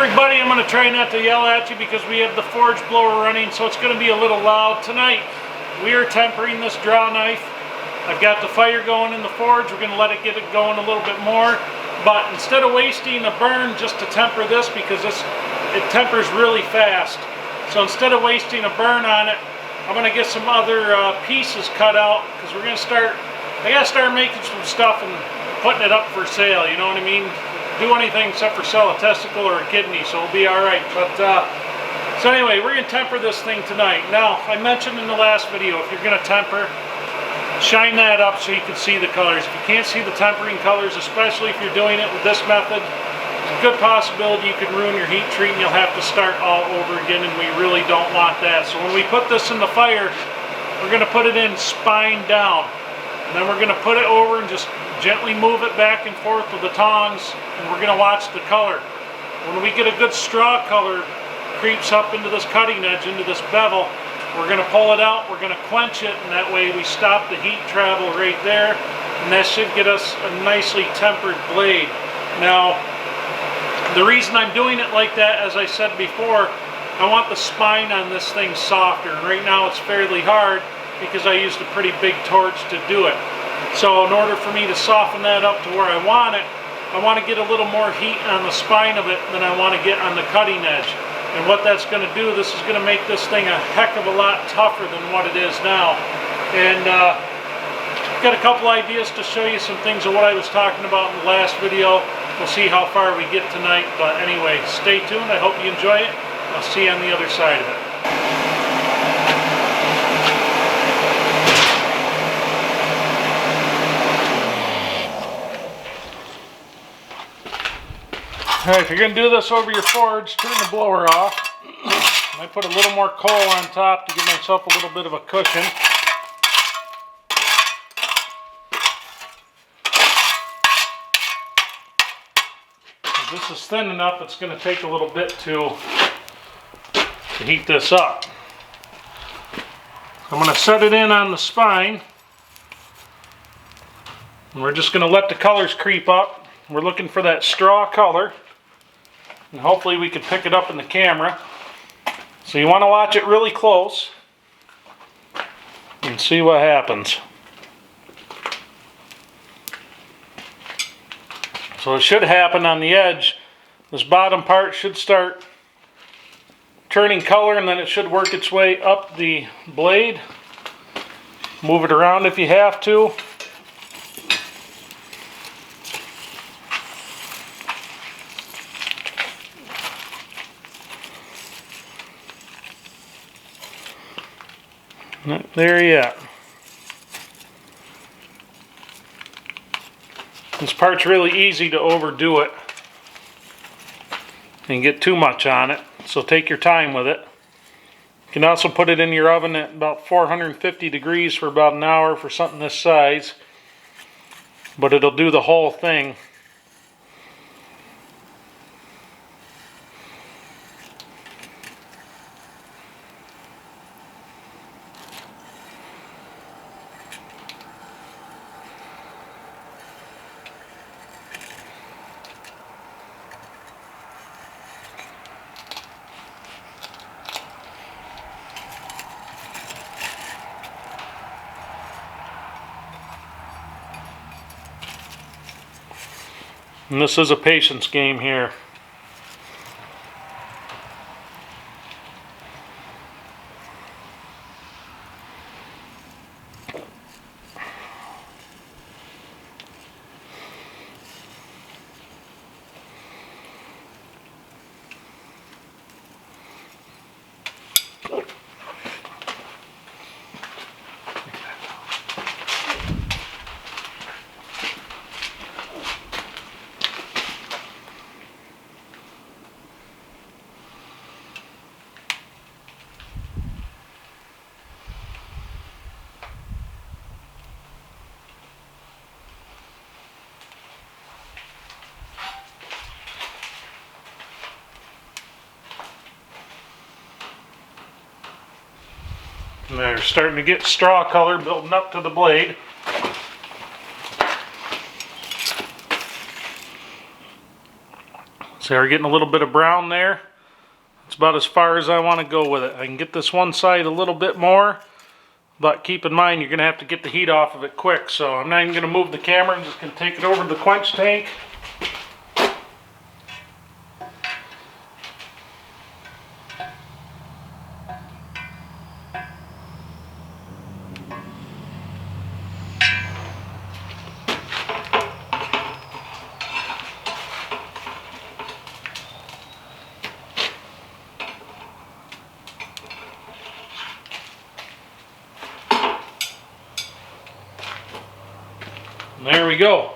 Everybody, I'm going to try not to yell at you because we have the forge blower running, so it's going to be a little loud. Tonight, we are tempering this draw knife. I've got the fire going in the forge. We're going to let it get it going a little bit more. But instead of wasting a burn just to temper this, because it tempers really fast. So instead of wasting a burn on it, I'm going to get some other pieces cut out, because we're going to start, I got to start making some stuff and putting it up for sale, you know what I mean? Do anything except for sell a testicle or a kidney, so it'll be alright. But so anyway, we're going to temper this thing tonight. Now, I mentioned in the last video, if you're going to temper, shine that up so you can see the colors. If you can't see the tempering colors, especially if you're doing it with this method, there's a good possibility you could ruin your heat treat and you'll have to start all over again, and we really don't want that. So when we put this in the fire, we're going to put it in spine down. And then we're going to put it over and just gently move it back and forth with the tongs, and we're going to watch the color. When we get a good straw color creeps up into this cutting edge, into this bevel, we're going to pull it out, we're going to quench it, and that way we stop the heat travel right there, and that should get us a nicely tempered blade. Now, the reason I'm doing it like that, as I said before, I want the spine on this thing softer, and right now it's fairly hard because I used a pretty big torch to do it. So in order for me to soften that up to where I want it, I want to get a little more heat on the spine of it than I want to get on the cutting edge. And what that's going to do, this is going to make this thing a heck of a lot tougher than what it is now. And I've got a couple ideas to show you some things of what I was talking about in the last video. We'll see how far we get tonight. But anyway, stay tuned. I hope you enjoy it. I'll see you on the other side of it. Alright, if you're going to do this over your forge, turn the blower off. I put a little more coal on top to give myself a little bit of a cushion. If this is thin enough, it's going to take a little bit to heat this up. I'm going to set it in on the spine. And we're just going to let the colors creep up. We're looking for that straw color. And hopefully we can pick it up in the camera. So you want to watch it really close and see what happens. So it should happen on the edge. This bottom part should start turning color, and then it should work its way up the blade. Move it around if you have to. There you are. This part's really easy to overdo it and get too much on it, so take your time with it. You can also put it in your oven at about 450 degrees for about an hour for something this size, but it'll do the whole thing. And this is a patience game here. And they're starting to get straw color building up to the blade. See, we're getting a little bit of brown there. It's about as far as I want to go with it. I can get this one side a little bit more, but keep in mind you're going to have to get the heat off of it quick. So I'm not even going to move the camera. I'm just going to take it over to the quench tank. And there we go.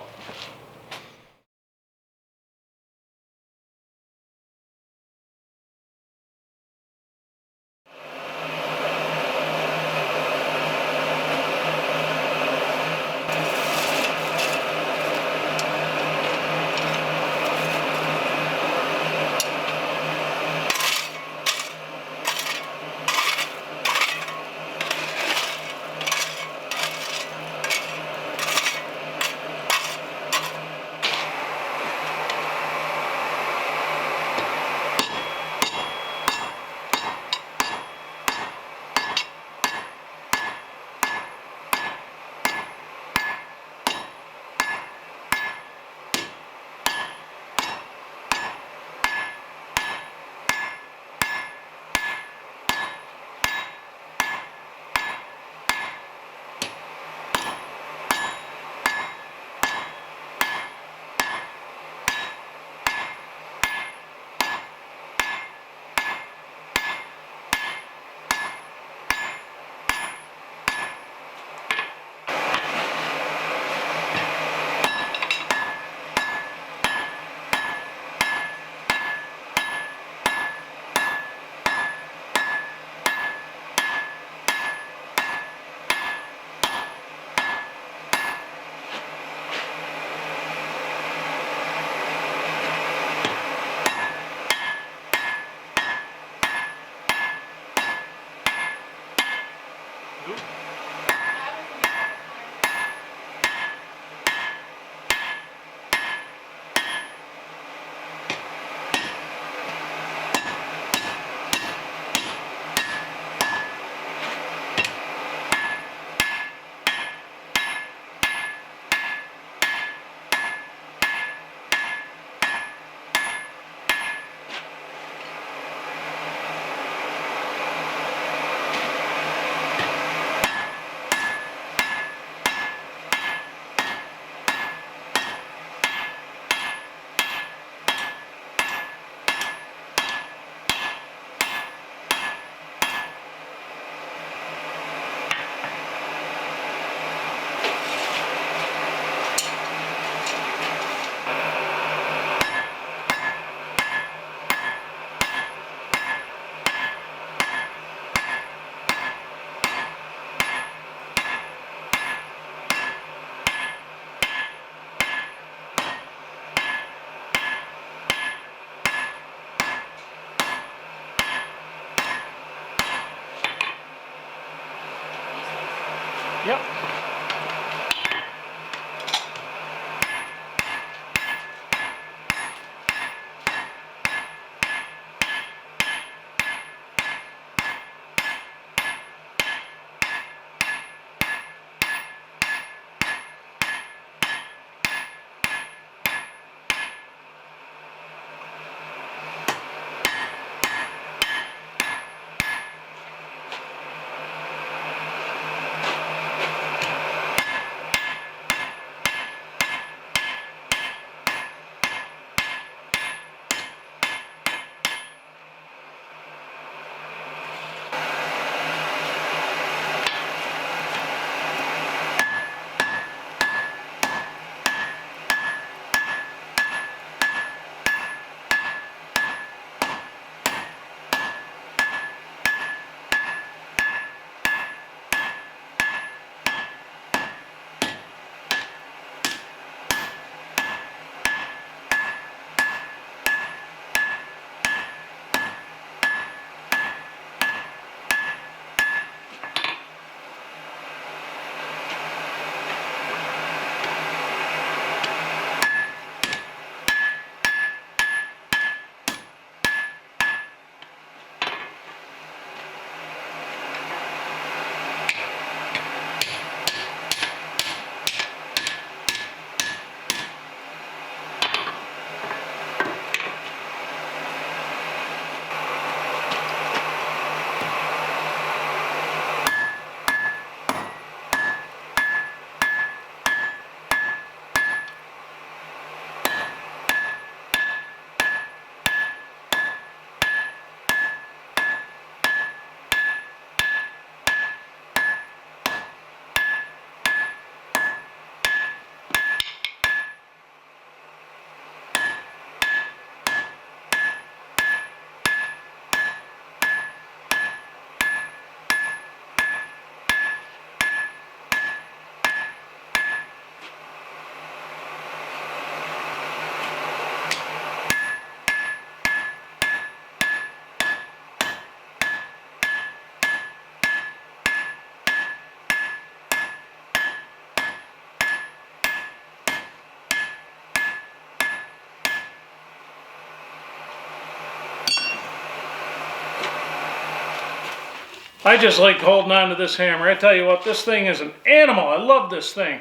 I just like holding on to this hammer. I tell you what, this thing is an animal. I love this thing.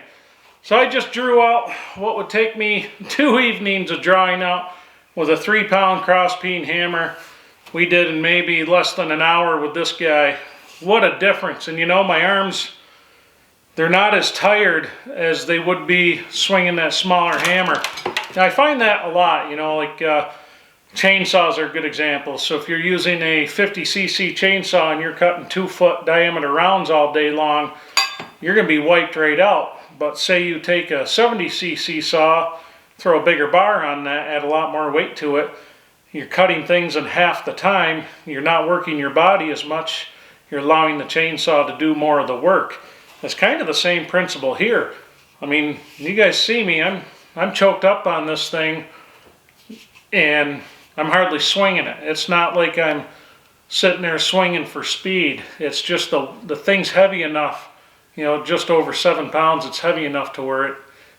So I just drew out what would take me 2 evenings of drawing out with a 3-pound cross-peen hammer. We did in maybe less than an hour with this guy. What a difference. And you know, my arms, they're not as tired as they would be swinging that smaller hammer. Now, I find that a lot, you know, like chainsaws are a good example. So if you're using a 50cc chainsaw and you're cutting 2-foot diameter rounds all day long, you're going to be wiped right out. But say you take a 70cc saw, throw a bigger bar on that, add a lot more weight to it, you're cutting things in half the time, you're not working your body as much, you're allowing the chainsaw to do more of the work. It's kind of the same principle here. I mean, you guys see me, I'm choked up on this thing, and I'm hardly swinging it. It's not like I'm sitting there swinging for speed. It's just the thing's heavy enough, you know, just over 7 pounds. It's heavy enough to where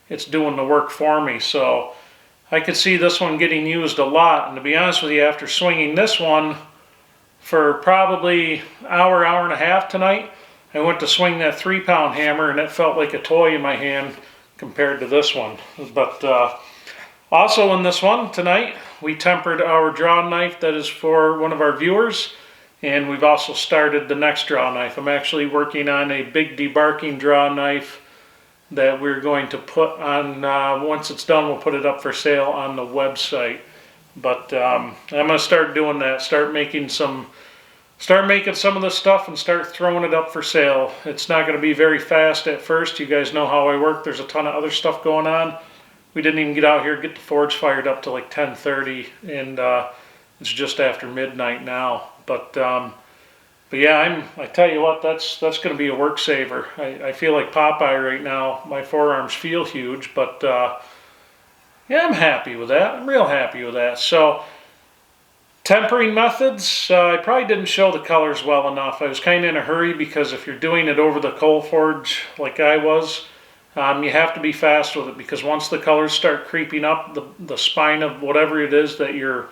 it's doing the work for me. So I could see this one getting used a lot. And to be honest with you, after swinging this one for probably hour and a half tonight, I went to swing that 3-pound hammer and it felt like a toy in my hand compared to this one. But also in this one tonight, we tempered our draw knife that is for one of our viewers, and we've also started the next draw knife. I'm actually working on a big debarking draw knife that we're going to put on, once it's done, we'll put it up for sale on the website. But I'm going to start doing that, start making some of this stuff and start throwing it up for sale. It's not going to be very fast at first. You guys know how I work. There's a ton of other stuff going on. We didn't even get out here, get the forge fired up to like 10:30, and it's just after midnight now. But yeah, I tell you what, that's going to be a work saver. I feel like Popeye right now. My forearms feel huge, but yeah, I'm happy with that. I'm real happy with that. So tempering methods, I probably didn't show the colors well enough. I was kind of in a hurry because if you're doing it over the coal forge like I was, you have to be fast with it, because once the colors start creeping up the spine of whatever it is that you're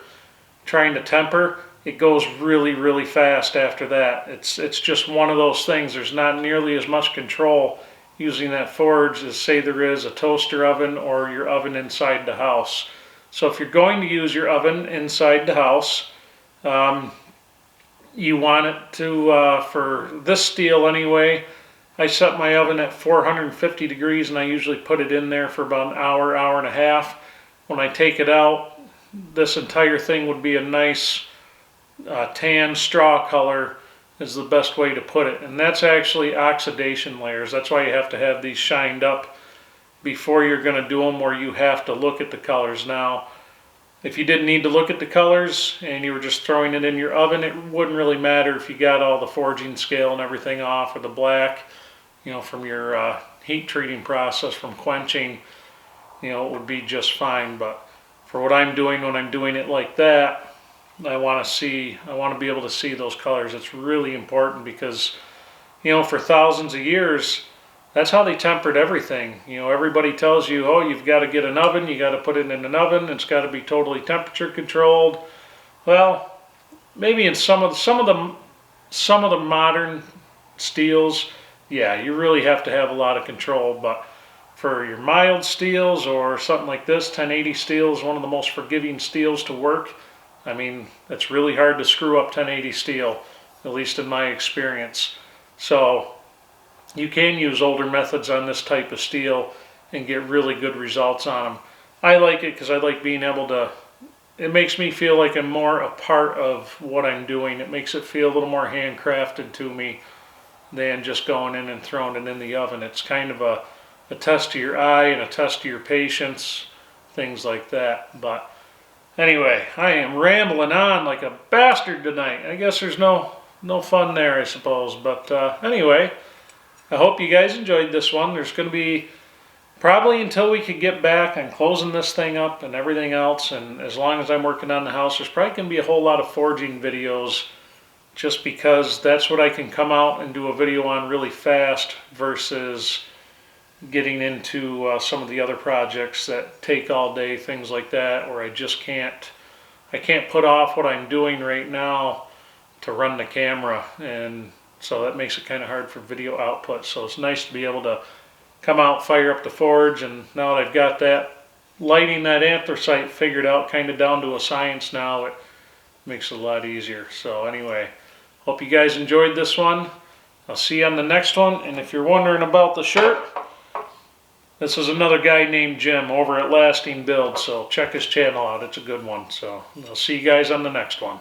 trying to temper, it goes really, really fast after that. It's just one of those things. There's not nearly as much control using that forge as, say, there is a toaster oven or your oven inside the house. So if you're going to use your oven inside the house, you want it to, for this steel anyway, I set my oven at 450 degrees and I usually put it in there for about an hour, hour and a half. When I take it out, this entire thing would be a nice tan straw color is the best way to put it. And that's actually oxidation layers. That's why you have to have these shined up before you're going to do them, where you have to look at the colors. Now, if you didn't need to look at the colors and you were just throwing it in your oven, it wouldn't really matter if you got all the forging scale and everything off, or the black, you know, from your heat treating process from quenching, you know, it would be just fine. But for what I'm doing, when I'm doing it like that, I want to be able to see those colors. It's really important because, you know, for thousands of years, that's how they tempered everything. You know, everybody tells you, oh, you've got to get an oven, you got to put it in an oven, it's got to be totally temperature controlled. Well, maybe in some of the modern steels, yeah, you really have to have a lot of control. But for your mild steels or something like this, 1080 steel is one of the most forgiving steels to work. I mean, it's really hard to screw up 1080 steel, at least in my experience. So you can use older methods on this type of steel and get really good results on them. I like it because I like being able to, it makes me feel like I'm more a part of what I'm doing. It makes it feel a little more handcrafted to me than just going in and throwing it in the oven. It's kind of a test to your eye and a test to your patience, things like that. But anyway, I am rambling on like a bastard tonight. I guess there's no fun there, I suppose. But anyway, I hope you guys enjoyed this one. There's going to be, probably until we could get back and closing this thing up and everything else, and as long as I'm working on the house, there's probably going to be a whole lot of forging videos, just because that's what I can come out and do a video on really fast versus getting into some of the other projects that take all day, things like that, or I can't put off what I'm doing right now to run the camera. And so that makes it kind of hard for video output. So it's nice to be able to come out, fire up the forge, and now that I've got that lighting that anthracite figured out kind of down to a science now, it makes it a lot easier. So anyway, hope you guys enjoyed this one. I'll see you on the next one. And if you're wondering about the shirt, this is another guy named Jim over at Lasting Build, so check his channel out. It's a good one. So I'll see you guys on the next one.